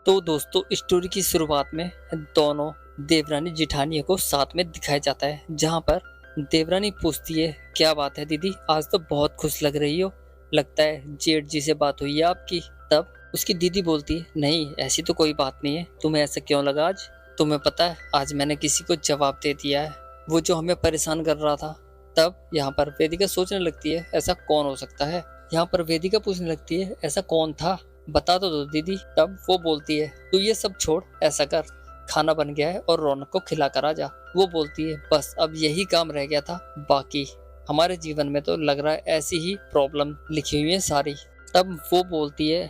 तो दोस्तों स्टोरी की शुरुआत में दोनों देवरानी जिठानिया को साथ में दिखाया जाता है, जहां पर देवरानी पूछती है, क्या बात है दीदी, आज तो बहुत खुश लग रही हो, लगता है जेठ जी से बात हुई है आपकी। तब उसकी दीदी बोलती है, नहीं ऐसी तो कोई बात नहीं है, तुम्हें ऐसा क्यों लगा आज? तुम्हें पता है आज मैंने किसी को जवाब दे दिया है, वो जो हमें परेशान कर रहा था। तब यहाँ पर वेदिका सोचने लगती है, ऐसा कौन हो सकता है। यहाँ पर वेदिका पूछने लगती है, ऐसा कौन था, बता तो दो दीदी। तब वो बोलती है, तू ये सब छोड़, ऐसा कर, खाना बन गया है और रौनक को खिला कर आ जा। वो बोलती है, बस अब यही काम रह गया था, बाकी हमारे जीवन में तो लग रहा है ऐसी ही प्रॉब्लम लिखी हुई है सारी। तब वो बोलती है,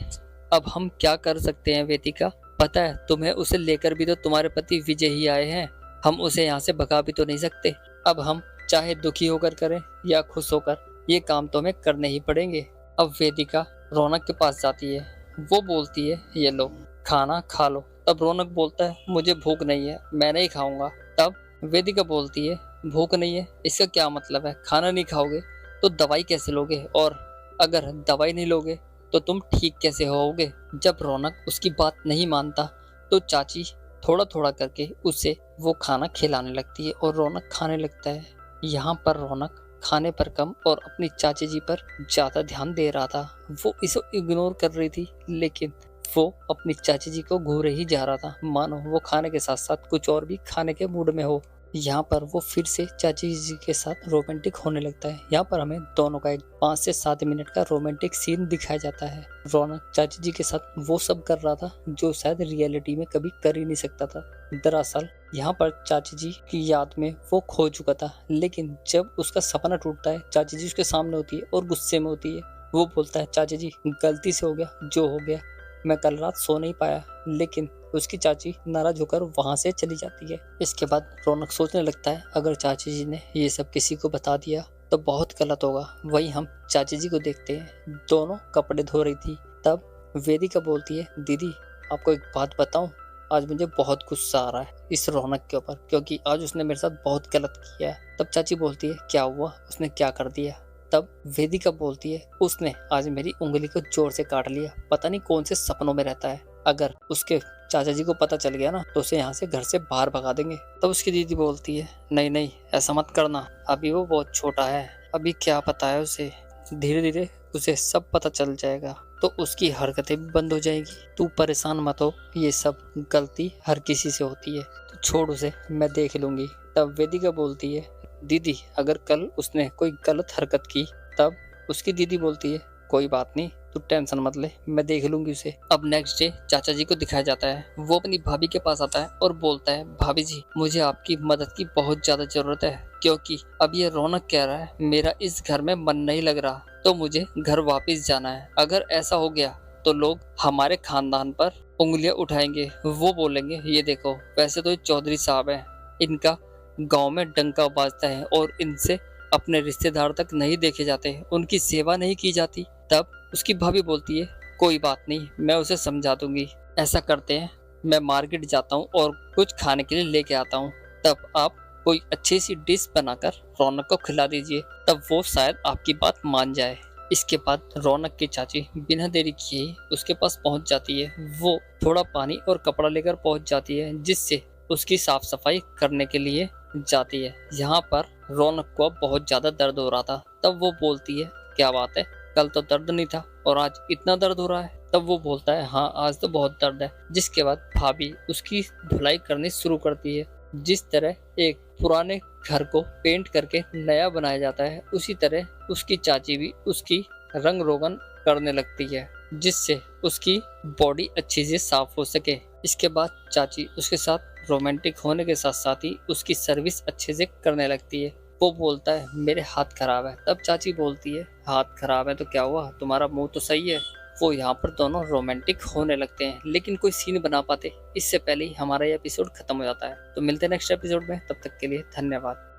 अब हम क्या कर सकते हैं वेदिका, पता है तुम्हें, उसे लेकर भी तो तुम्हारे पति विजय ही आए हैं, हम उसे यहाँ से भगा भी तो नहीं सकते। अब हम चाहे दुखी होकर करें या खुश होकर, ये काम तो हमें करने ही पड़ेंगे। अब वेदिका रौनक के पास जाती है, वो बोलती है, ये लो खाना खा लो। तब रौनक बोलता है, मुझे भूख नहीं है, मैं नहीं खाऊंगा। तब वेदिका बोलती है, भूख नहीं है इसका क्या मतलब है, खाना नहीं खाओगे तो दवाई कैसे लोगे, और अगर दवाई नहीं लोगे तो तुम ठीक कैसे होगे। जब रौनक उसकी बात नहीं मानता तो चाची थोड़ा थोड़ा करके उसे वो खाना खिलाने लगती है और रौनक खाने लगता है। यहाँ पर रौनक खाने पर कम और अपनी चाची जी पर ज्यादा ध्यान दे रहा था। वो इसे इग्नोर कर रही थी, लेकिन वो अपनी चाची जी को घूरे ही जा रहा था, मानो वो खाने के साथ साथ कुछ और भी खाने के मूड में हो। यहाँ पर वो फिर से चाची जी के साथ रोमांटिक होने लगता है। यहाँ पर हमें दोनों का एक 5 से 7 मिनट का रोमांटिक सीन दिखाया जाता है। रौनक चाची जी के साथ वो सब कर रहा था जो शायद रियलिटी में कभी कर ही नहीं सकता था। दरअसल यहाँ पर चाची जी की याद में वो खो चुका था, लेकिन जब उसका सपना टूटता है, चाची जी उसके सामने होती है और गुस्से में होती है। वो बोलता है, चाची जी गलती से हो गया जो हो गया, मैं कल रात सो नहीं पाया। लेकिन उसकी चाची नाराज होकर वहां से चली जाती है। इसके बाद रौनक सोचने लगता है, अगर चाची जी ने ये सब किसी को बता दिया तो बहुत गलत होगा। वहीं हम चाची जी को देखते हैं, दोनों कपड़े धो रही थी। तब वेदिका बोलती है, दीदी आपको एक बात बताऊं, आज मुझे बहुत गुस्सा आ रहा है इस रौनक के ऊपर, क्योंकि आज उसने मेरे साथ बहुत गलत किया है। तब चाची बोलती है, क्या हुआ, उसने क्या कर दिया? तब वेदिका बोलती है, उसने आज मेरी उंगली को जोर से काट लिया, पता नहीं कौन से सपनों में रहता है, अगर उसके चाचा जी को पता चल गया ना तो उसे यहाँ से घर से बाहर भगा देंगे। तब उसकी दीदी बोलती है, नहीं नहीं ऐसा मत करना, अभी वो बहुत छोटा है, अभी क्या पता है उसे, धीरे धीरे उसे सब पता चल जाएगा तो उसकी हरकतें भी बंद हो जाएगी, तू परेशान मत हो, ये सब गलती हर किसी से होती है, तो छोड़ उसे, मैं देख लूंगी। तब वेदिका बोलती है, दीदी अगर कल उसने कोई गलत हरकत की? तब उसकी दीदी बोलती है, कोई बात नहीं, तू टेंशन मत ले, मैं देख लूंगी उसे। अब नेक्स्ट डे चाचा जी को दिखाया जाता है, वो अपनी भाभी के पास आता है और बोलता है, भाभी जी मुझे आपकी मदद की बहुत ज्यादा जरूरत है, क्योंकि अब ये रौनक कह रहा है मेरा इस घर में मन नहीं लग रहा, तो मुझे घर वापस जाना है। अगर ऐसा हो गया तो लोग हमारे खानदान पर उंगलियां उठाएंगे, वो बोलेंगे, ये देखो वैसे तो ये चौधरी साहब हैं, इनका गांव में डंका बाजता है और इनसे अपने रिश्तेदार तक नहीं देखे जाते, उनकी सेवा नहीं की जाती। तब उसकी भाभी बोलती है, कोई बात नहीं, मैं उसे समझा दूंगी, ऐसा करते हैं मैं मार्केट जाता हूँ और कुछ खाने के लिए लेके आता हूँ, तब आप कोई अच्छी सी डिश बनाकर रौनक को खिला दीजिए, तब वो शायद आपकी बात मान जाए। इसके बाद रौनक की चाची बिना देरी किए उसके पास पहुंच जाती है। वो थोड़ा पानी और कपड़ा लेकर पहुंच जाती है, जिससे उसकी साफ सफाई करने के लिए जाती है। यहाँ पर रौनक को बहुत ज्यादा दर्द हो रहा था। तब वो बोलती है, क्या बात है, कल तो दर्द नहीं था और आज इतना दर्द हो रहा है? तब वो बोलता है, हाँ आज तो बहुत दर्द है। जिसके बाद भाभी उसकी धुलाई करनी शुरू करती है। जिस तरह एक पुराने घर को पेंट करके नया बनाया जाता है, उसी तरह उसकी चाची भी उसकी रंग रोगन करने लगती है, जिससे उसकी बॉडी अच्छी से साफ हो सके। इसके बाद चाची उसके साथ रोमांटिक होने के साथ साथ ही उसकी सर्विस अच्छे से करने लगती है। वो बोलता है, मेरे हाथ खराब है। तब चाची बोलती है, हाथ खराब है तो क्या हुआ, तुम्हारा मुंह तो सही है। वो यहाँ पर दोनों रोमांटिक होने लगते हैं, लेकिन कोई सीन बना पाते इससे पहले ही हमारा ये एपिसोड खत्म हो जाता है। तो मिलते हैं नेक्स्ट एपिसोड में, तब तक के लिए धन्यवाद।